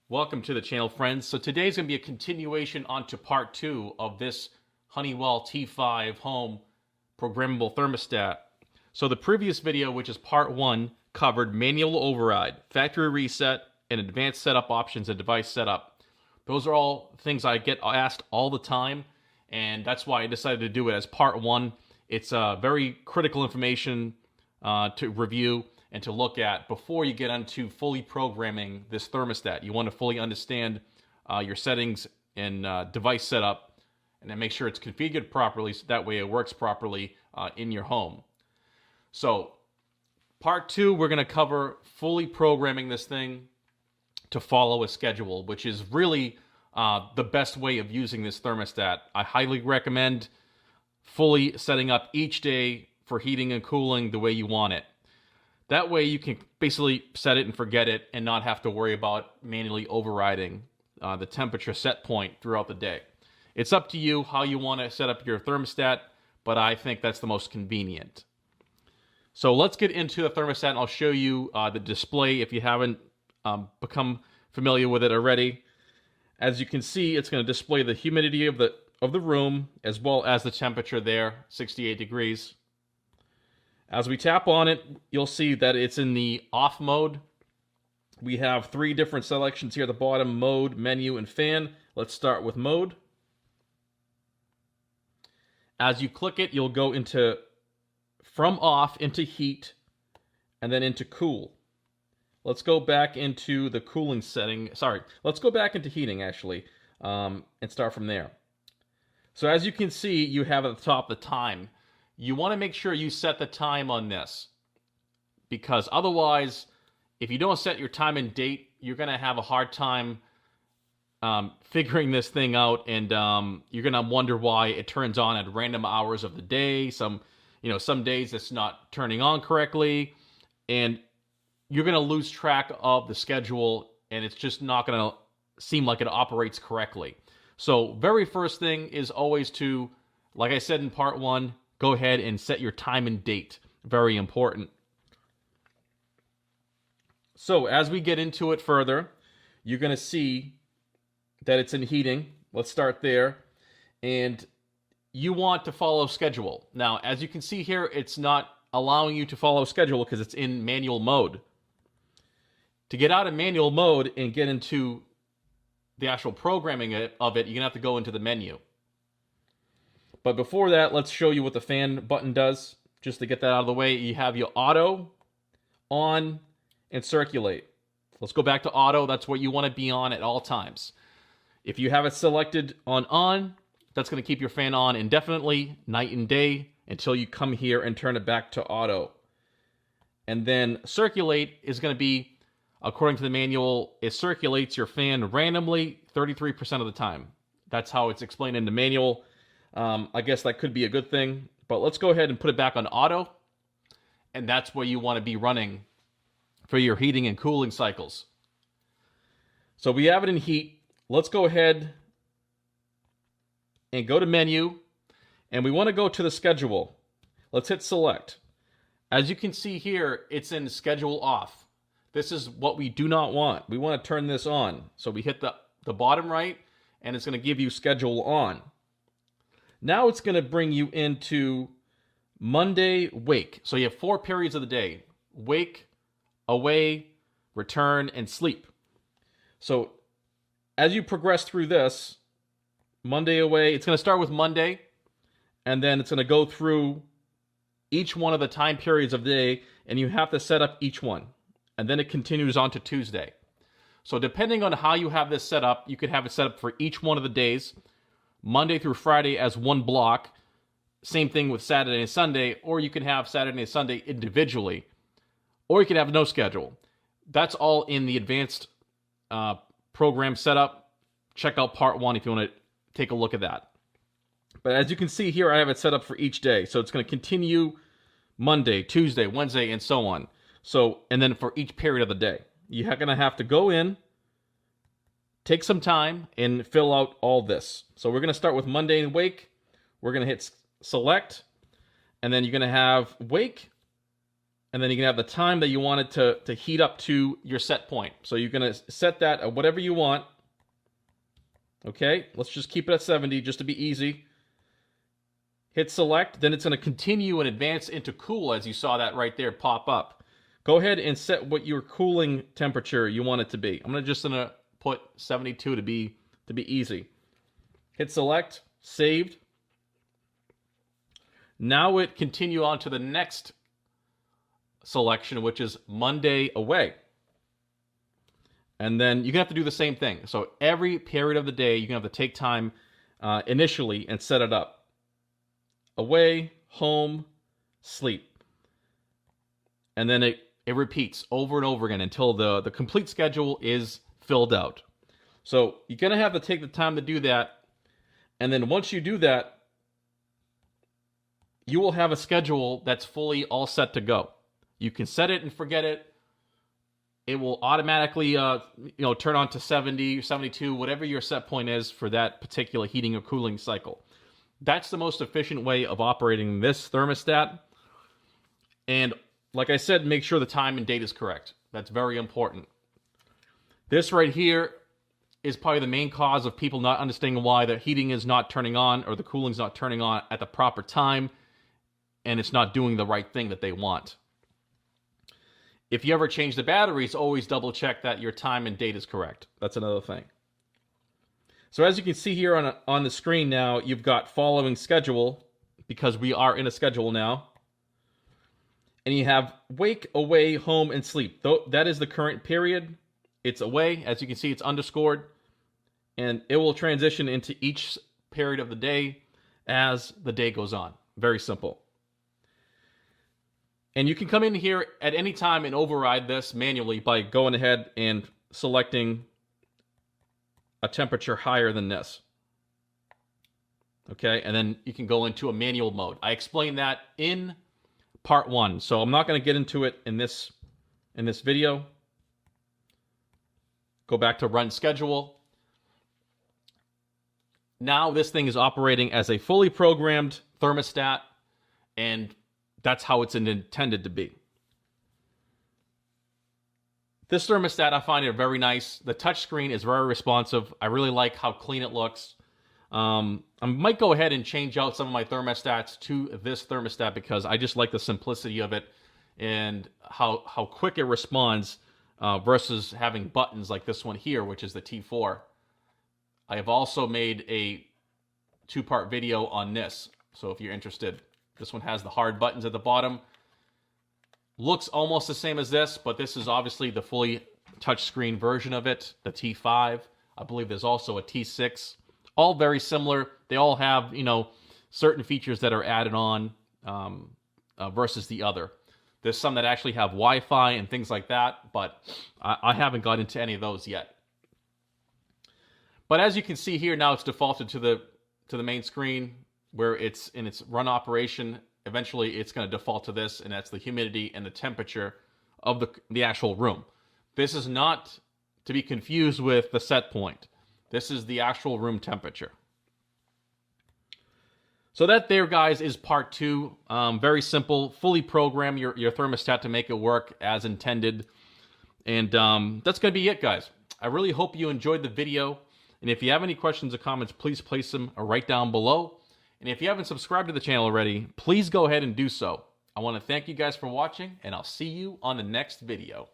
Welcome to the channel, friends. So today's going to be a continuation onto part 2 of this Honeywell T5 home programmable thermostat. So the previous video, which is part 1, covered manual override, factory reset, and advanced setup options and device setup. Those are all things I get asked all the time, and that's why I decided to do it as part 1. It's very critical information to review and to look at before you get into fully programming this thermostat. You want to fully understand your settings and device setup, and then make sure it's configured properly so that way it works properly in your home. So part 2, we're going to cover fully programming this thing to follow a schedule, which is really the best way of using this thermostat. I highly recommend fully setting up each day for heating and cooling the way you want it. That way you can basically set it and forget it and not have to worry about manually overriding the temperature set point throughout the day. It's up to you how you want to set up your thermostat, but I think that's the most convenient. So let's get into the thermostat, and I'll show you the display if you haven't become familiar with it already. As you can see, it's going to display the humidity of the room as well as the temperature there, 68 degrees. As we tap on it, you'll see that it's in the off mode. We have 3 different selections here at the bottom: mode, menu, and fan. Let's start with mode. As you click it, you'll go into from off into heat and then into cool. Let's go back into the cooling setting. Sorry, let's go back into heating actually, and start from there. So as you can see, you have at the top the time. You want to make sure you set the time on this, because otherwise, if you don't set your time and date, you're going to have a hard time figuring this thing out, and you're going to wonder why it turns on at random hours of the day. Some days it's not turning on correctly, and you're going to lose track of the schedule, and it's just not going to seem like it operates correctly. So very first thing is always to, like I said in part 1, go ahead and set your time and date. Very important. So as we get into it further, you're going to see that it's in heating. Let's start there. And you want to follow schedule. Now, as you can see here, it's not allowing you to follow schedule because it's in manual mode. To get out of manual mode and get into the actual programming of it, you're going to have to go into the menu. But before that, let's show you what the fan button does. Just to get that out of the way, you have your auto, on, and circulate. Let's go back to auto. That's what you want to be on at all times. If you have it selected on, that's going to keep your fan on indefinitely, night and day, until you come here and turn it back to auto. And then circulate is going to be, according to the manual, it circulates your fan randomly 33% of the time. That's how it's explained in the manual. I guess that could be a good thing, but let's go ahead and put it back on auto, and that's where you want to be running for your heating and cooling cycles. So we have it in heat. Let's go ahead and go to menu, and we want to go to the schedule. Let's hit select. As you can see here, it's in schedule off. This is what we do not want. We want to turn this on. So we hit the bottom right, and it's going to give you schedule on. Now it's going to bring you into Monday wake. So you have 4 periods of the day: wake, away, return, and sleep. So as you progress through this, Monday away, it's going to start with Monday, and then it's going to go through each one of the time periods of the day, and you have to set up each one. And then it continues on to Tuesday. So depending on how you have this set up, you could have it set up for each one of the days, Monday through Friday as one block. Same thing with Saturday and Sunday, or you can have Saturday and Sunday individually, or you can have no schedule. That's all in the advanced program setup. Check out part 1 if you want to take a look at that. But as you can see here, I have it set up for each day. So it's going to continue Monday, Tuesday, Wednesday, and so on. So, and then for each period of the day, you're going to have to go in, take some time, and fill out all this. So we're going to start with Monday and wake. We're going to hit select, and then you're going to have wake, and then you can have the time that you want it to heat up to your set point. So you're going to set that at whatever you want. Okay, let's just keep it at 70 just to be easy. Hit select, then it's going to continue and advance into cool, as you saw that right there pop up. Go ahead and set what your cooling temperature you want it to be. I'm just going to put 72 to be easy. Hit select, saved. Now it continue on to the next selection, which is Monday away. And then you're going to have to do the same thing. So every period of the day, you're going to have to take time initially and set it up. Away, home, sleep. And then it repeats over and over again until the complete schedule is filled out. So you're going to have to take the time to do that. And then once you do that, you will have a schedule that's fully all set to go. You can set it and forget it. It will automatically turn on to 70, 72, whatever your set point is for that particular heating or cooling cycle. That's the most efficient way of operating this thermostat. And like I said, make sure the time and date is correct. That's very important. This right here is probably the main cause of people not understanding why the heating is not turning on or the cooling is not turning on at the proper time, and it's not doing the right thing that they want. If you ever change the batteries, always double check that your time and date is correct. That's another thing. So as you can see here on the screen now, you've got following schedule, because we are in a schedule now. And you have wake, away, home, and sleep. That is the current period. It's away. As you can see, it's underscored. And it will transition into each period of the day as the day goes on. Very simple. And you can come in here at any time and override this manually by going ahead and selecting a temperature higher than this. Okay, and then you can go into a manual mode. I explained that in part 1, so I'm not going to get into it in this video. Go back to run schedule. Now this thing is operating as a fully programmed thermostat, and that's how it's intended to be. This thermostat, I find it very nice. The touchscreen is very responsive. I really like how clean it looks. I might go ahead and change out some of my thermostats to this thermostat because I just like the simplicity of it and how quick it responds versus having buttons like this one here, which is the T4. I have also made a 2-part video on this, so if you're interested. This one has the hard buttons at the bottom. Looks almost the same as this, but this is obviously the fully touchscreen version of it, the T5. I believe there's also a T6. All very similar. They all have, certain features that are added on versus the other. There's some that actually have Wi-Fi and things like that, but I haven't got into any of those yet. But as you can see here, now it's defaulted to the main screen where it's in its run operation. Eventually, it's going to default to this, and that's the humidity and the temperature of the actual room. This is not to be confused with the set point. This is the actual room temperature. So that there, guys, is part 2. Very simple. Fully program your thermostat to make it work as intended. And that's going to be it, guys. I really hope you enjoyed the video. And if you have any questions or comments, please place them right down below. And if you haven't subscribed to the channel already, please go ahead and do so. I want to thank you guys for watching, and I'll see you on the next video.